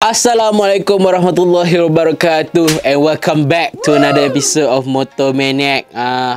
Assalamualaikum warahmatullahi wabarakatuh, and welcome back to another episode of Motor Maniac.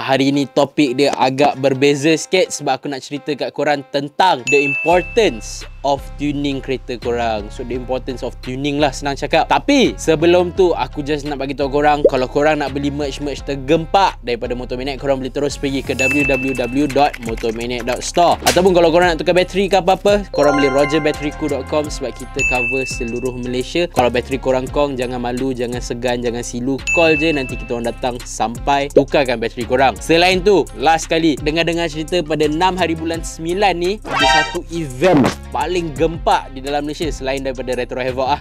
Hari ni topik dia agak berbeza sikit sebab aku nak cerita kat korang tentang the importance of tuning kereta korang. So the importance of tuning lah, senang cakap. Tapi sebelum tu aku just nak bagi tahu korang, kalau korang nak beli merch tergempak daripada Motor Maniac, korang boleh terus pergi ke www.motormaniac.store. Ataupun kalau korang nak tukar bateri ke apa-apa, korang boleh rogerbatteryco.com sebab kita cover seluruh Malaysia. Kalau bateri korang kong, jangan malu, jangan segan, jangan silu, call je, nanti kita orang datang sampai tukarkan bateri korang. Selain tu, last kali dengar-dengar cerita pada 6 hari bulan 9 ni ada satu event paling gempak di dalam Malaysia selain daripada Retro Havoc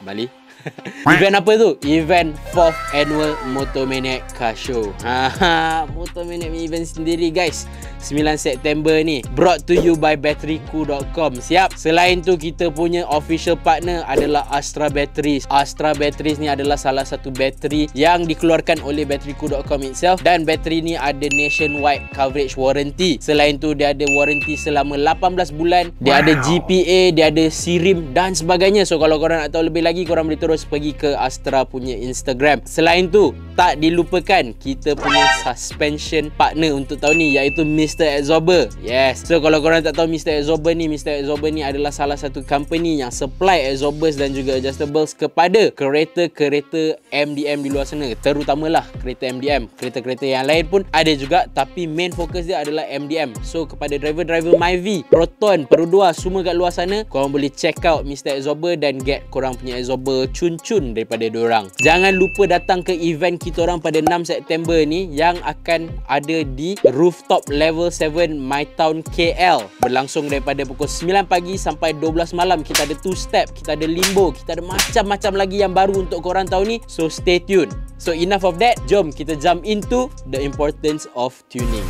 Bali. Event apa tu? Event 4th Annual Motor Maniac Car Show. Motor Maniac event sendiri guys, 9 September ni, brought to you by batteryco.com. Siap. Selain tu, kita punya official partner adalah Astra Batteries. Astra Batteries ni adalah salah satu bateri yang dikeluarkan oleh batteryco.com itself, dan bateri ni ada nationwide coverage warranty. Selain tu, dia ada warranty selama 18 bulan. Dia ada GPA, dia ada SIRIM dan sebagainya. So kalau korang nak tahu lebih lagi, korang boleh terus pergi ke Astra punya Instagram. Selain tu, tak dilupakan kita punya suspension partner untuk tahun ni, iaitu Mr. Absorber. Yes. So kalau korang tak tahu Mr. Absorber ni adalah salah satu company yang supply absorbers dan juga adjustables kepada kereta-kereta MDM di luar sana. Terutamalah kereta MDM. Kereta-kereta yang lain pun ada juga, tapi main fokus dia adalah MDM. So kepada driver-driver Myvi, Proton, Perodua, semua kat luar sana, korang boleh check out Mr. Absorber dan get korang punya absorber cun-cun daripada diorang. Jangan lupa datang ke event kita orang pada 6 September ni yang akan ada di Rooftop Level 7 My Town KL. Berlangsung daripada pukul 9 pagi sampai 12 malam. Kita ada 2 step, kita ada limbo, kita ada macam-macam lagi yang baru untuk korang tahun ni. So stay tune. So enough of that, jom kita jump into the importance of tuning.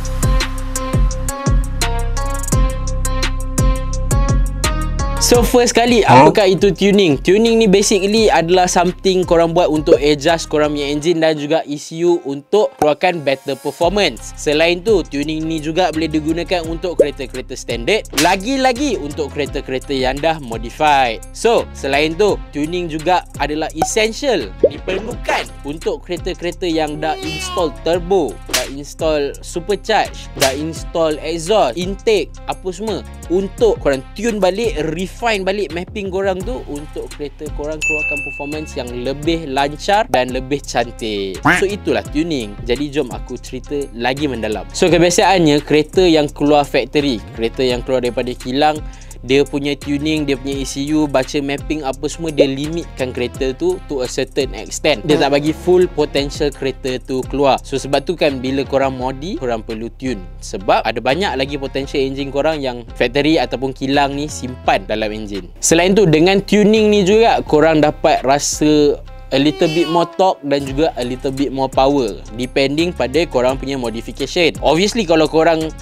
So first kali, apakah itu tuning? Tuning ni basically adalah something korang buat untuk adjust korang punya engine dan juga ECU untuk keluarkan better performance. Selain tu, tuning ni juga boleh digunakan untuk kereta-kereta standard, lagi-lagi untuk kereta-kereta yang dah modified. So, selain tu, tuning juga adalah essential, diperlukan untuk kereta-kereta yang dah install turbo, dah install supercharge, dah install exhaust, intake, apa semua, untuk korang tune balik, refine balik mapping korang tu untuk kereta korang keluarkan performance yang lebih lancar dan lebih cantik. So itulah tuning. Jadi jom aku cerita lagi mendalam. So kebiasaannya, kereta yang keluar factory, kereta yang keluar daripada kilang, dia punya tuning, dia punya ECU, baca mapping apa semua, dia limitkan kereta tu to a certain extent. Dia tak bagi full potential kereta tu keluar. So sebab tu kan bila korang modi, korang perlu tune. Sebab ada banyak lagi potential engine korang yang factory ataupun kilang ni simpan dalam engine. Selain tu, dengan tuning ni juga korang dapat rasa a little bit more torque dan juga a little bit more power depending pada korang punya modification. Obviously kalau korang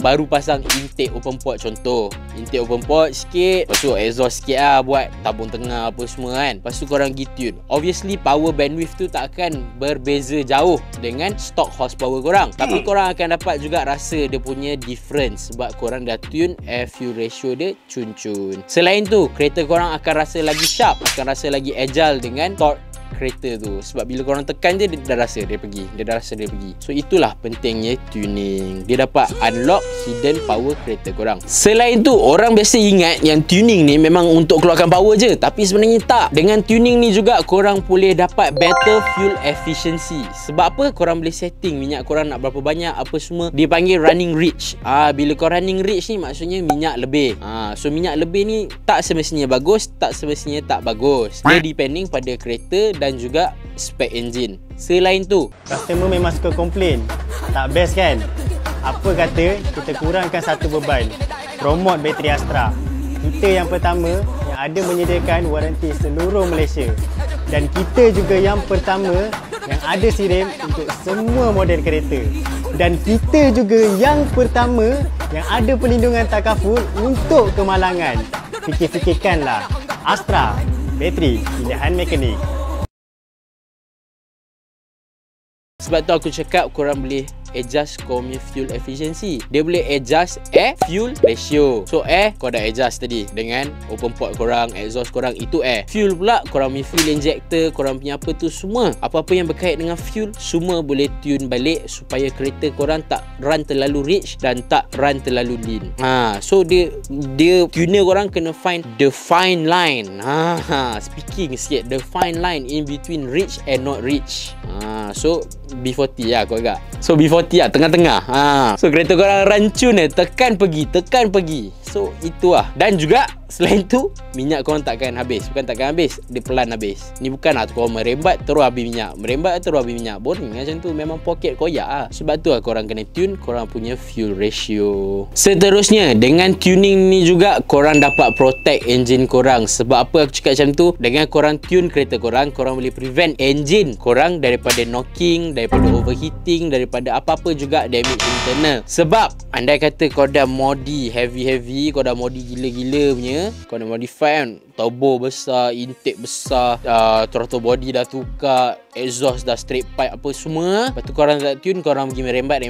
baru pasang intake open port, contoh intake open port sikit, lepas tu exhaust sikit lah, buat tabung tengah apa semua kan, lepas tu korang pergi tune, obviously power bandwidth tu tak akan berbeza jauh dengan stock horsepower korang, tapi korang akan dapat juga rasa dia punya difference sebab korang dah tune FU ratio dia cun-cun. Selain tu, kereta korang akan rasa lagi sharp, akan rasa lagi agile dengan torque kereta tu, sebab bila korang tekan je, dia dah rasa dia pergi, So itulah pentingnya tuning, dia dapat unlock hidden power kereta korang. Selain tu, orang biasa ingat yang tuning ni memang untuk keluarkan power je, tapi sebenarnya tak. Dengan tuning ni juga korang boleh dapat better fuel efficiency. Sebab apa? Korang boleh setting minyak korang nak berapa banyak, apa semua, dia panggil running rich. Bila kau running rich ni maksudnya minyak lebih. So minyak lebih ni tak semestinya bagus, tak semestinya tak bagus, dia depending pada kereta dan juga spek enjin. Selain tu, customer memang suka komplain, tak best kan? Apa kata kita kurangkan satu beban, promote bateri Astra. Kita yang pertama yang ada menyediakan waranti seluruh Malaysia, dan kita juga yang pertama yang ada SIRIM untuk semua model kereta, dan kita juga yang pertama yang ada perlindungan takaful untuk kemalangan. Fikir-fikirkanlah, Astra, bateri pilihan mekanik. sebab tu aku cakap korang boleh adjust kau punya fuel efficiency. Dia boleh adjust air fuel ratio. So air kau dah adjust tadi dengan open port korang, exhaust korang, itu air. Fuel pula korang punya fuel injector, korang punya apa tu semua, apa-apa yang berkait dengan fuel semua boleh tune balik supaya kereta korang tak run terlalu rich dan tak run terlalu lean. So dia tuner korang kena find the fine line. Speaking sikit, the fine line in between rich and not rich. So B40 lah kau agak. So B40 lah tengah-tengah. So kereta korang rancun tekan pergi. So itu lah. Dan juga selain tu, minyak korang takkan habis. Bukan takkan habis, dia pelan habis. Ni bukan lah korang merembat terus habis minyak, merembat terus habis minyak. Boring macam tu. Memang poket koyak lah. Sebab tu lah korang kena tune korang punya fuel ratio. Seterusnya, dengan tuning ni juga korang dapat protect engine korang. Sebab apa aku cakap macam tu? Dengan korang tune kereta korang, korang boleh prevent engine korang daripada knocking, daripada overheating, daripada apa-apa juga damage internal. Sebab andai kata kau dah modi heavy, kau dah modi gila-gila punya, kau dah modify kan, turbo besar, intake besar, throttle body dah tukar, exhaust dah straight pipe apa semua. Lepas tu korang tak tune, korang pergi merembat,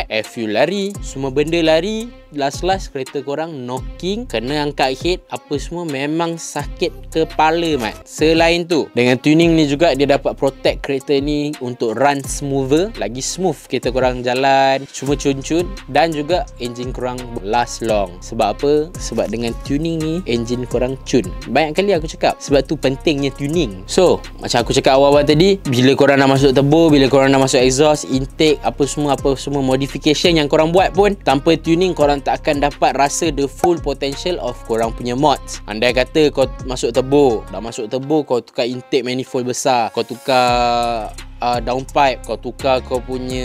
air fuel lari, semua benda lari, last kereta korang knocking, kena angkat head, apa semua, memang sakit kepala mat. Selain tu, dengan tuning ni juga dia dapat protect kereta ni untuk run smoother, lagi smooth kereta korang jalan, cuma cun-cun, dan juga engine korang last long. Sebab apa? Sebab dengan tuning ni engine korang cun. Banyak kali aku cakap, sebab tu pentingnya tuning. So, macam aku cakap awal-awal tadi, bila korang nak masuk turbo, bila korang nak masuk exhaust, intake, apa semua modification yang korang buat pun, tanpa tuning korang tak akan dapat rasa the full potential of korang punya mods. Andai kata kau masuk turbo, kau tukar intake manifold besar, kau tukar downpipe, kau tukar kau punya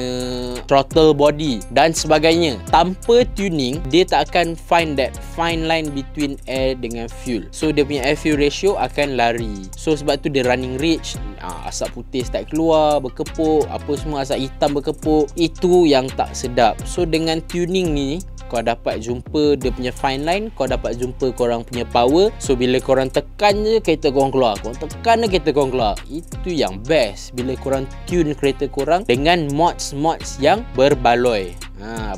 throttle body dan sebagainya, tanpa tuning dia tak akan find that fine line between air dengan fuel. So dia punya air fuel ratio akan lari. So sebab tu dia running rich, asap putih start keluar, berkepuk, apa semua, asap hitam berkepuk, itu yang tak sedap. So dengan tuning ni kau dapat jumpa dia punya fine line, kau dapat jumpa korang punya power. So bila korang tekan je kereta korang keluar, korang tekan je kereta korang keluar. Itu yang best bila korang tune kereta korang dengan mods yang berbaloi.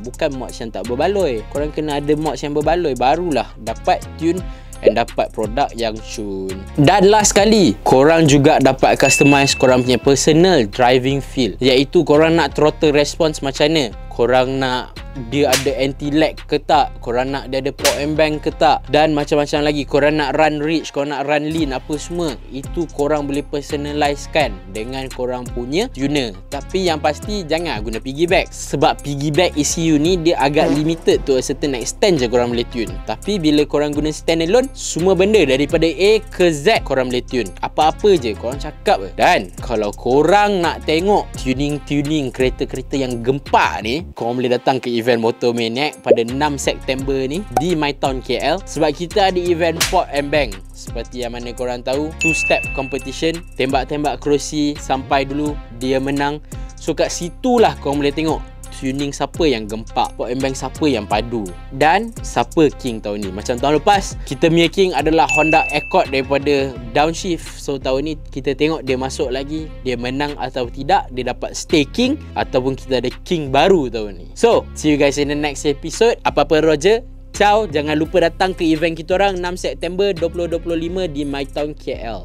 Bukan mods yang tak berbaloi. Korang kena ada mods yang berbaloi, barulah dapat tune and dapat produk yang cun. Dan last sekali, korang juga dapat customize korang punya personal driving feel, iaitu korang nak throttle response macam mana, korang nak dia ada anti-lag ke tak, korang nak dia ada port and bank ke tak, dan macam-macam lagi. Korang nak run rich, korang nak run lean, apa semua, itu korang boleh personalizekan dengan korang punya tuner. Tapi yang pasti jangan guna piggyback, sebab piggyback ECU ni dia agak limited to a certain extent je korang boleh tune. Tapi bila korang guna standalone, semua benda daripada A ke Z korang boleh tune, apa-apa je korang cakap. Dan kalau korang nak tengok tuning kereta-kereta yang gempak ni, korang boleh datang ke event Motor Maniac pada 6 September ni di My Town KL. Sebab kita ada event port and bank, seperti yang mana korang tahu, 2-step competition, tembak-tembak kerusi sampai dulu dia menang. So kat situlah korang boleh tengok tuning siapa yang gempak, port and bank siapa yang padu, dan siapa king tahun ni. Macam tahun lepas, kita punya king adalah Honda Accord daripada downshift. So tahun ni kita tengok dia masuk lagi, dia menang atau tidak, dia dapat stay king, ataupun kita ada king baru tahun ni. So see you guys in the next episode. Apa-apa Roger, ciao. Jangan lupa datang ke event kita orang 6 September 2025 di My Town KL.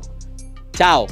Ciao.